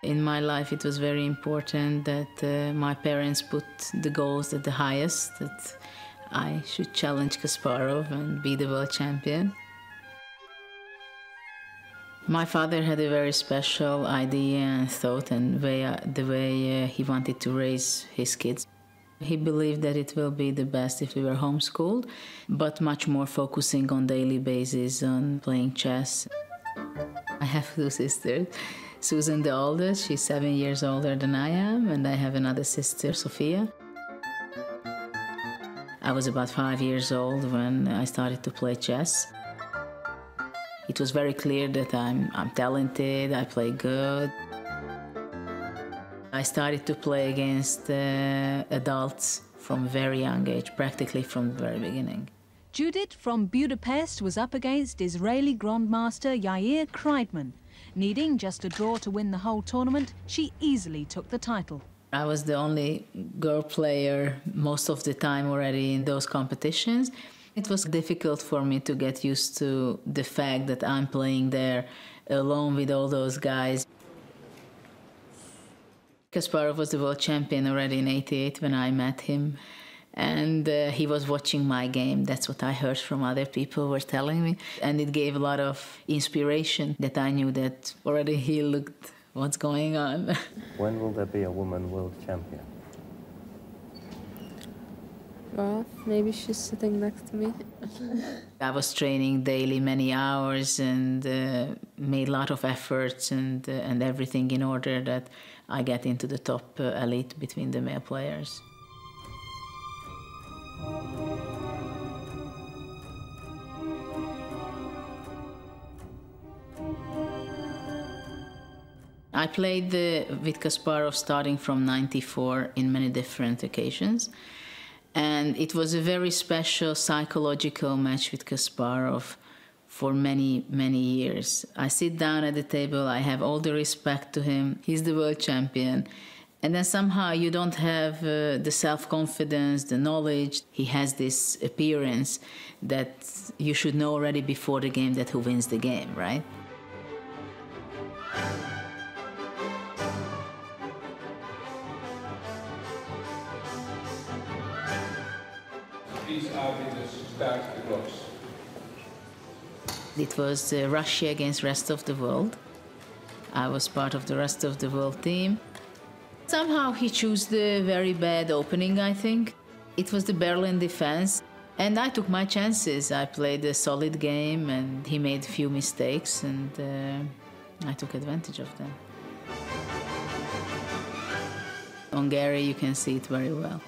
In my life, it was very important that my parents put the goals at the highest, that I should challenge Kasparov and be the world champion. My father had a very special idea and thought and the way he wanted to raise his kids. He believed that it will be the best if we were homeschooled, but much more focusing on daily basis on playing chess. I have two sisters. Susan, the oldest, she's 7 years older than I am, and I have another sister, Sophia. I was about 5 years old when I started to play chess. It was very clear that I'm talented, I play good. I started to play against adults from a very young age, practically from the very beginning. Judith from Budapest was up against Israeli Grandmaster Yair Kreidman. Needing just a draw to win the whole tournament, she easily took the title. I was the only girl player most of the time already in those competitions. It was difficult for me to get used to the fact that I'm playing there alone with all those guys. Kasparov was the world champion already in '88 when I met him. And he was watching my game. That's what I heard from other people were telling me. And it gave a lot of inspiration that I knew that already he looked what's going on. When will there be a woman world champion? Well, maybe she's sitting next to me. I was training daily many hours and made a lot of efforts and everything in order that I get into the top elite between the male players. I played with Kasparov starting from '94 in many different occasions. And it was a very special psychological match with Kasparov for many, many years. I sit down at the table, I have all the respect to him. He's the world champion. And then somehow you don't have the self-confidence, the knowledge. He has this appearance that you should know already before the game that who wins the game, right? These are the start blocks. It was Russia against rest of the world. I was part of the rest of the world team. Somehow he chose the very bad opening, I think. It was the Berlin defense, and I took my chances. I played a solid game, and he made a few mistakes, and I took advantage of them. On Gary, you can see it very well.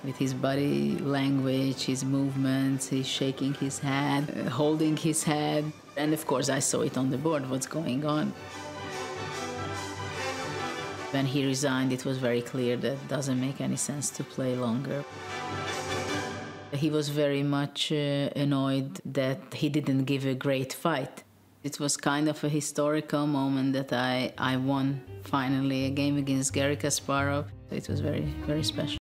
With his body language, his movements, he's shaking his head, holding his head. And of course, I saw it on the board, what's going on. When he resigned, it was very clear that it doesn't make any sense to play longer. He was very much annoyed that he didn't give a great fight. It was kind of a historical moment that I won finally a game against Garry Kasparov. It was very, very special.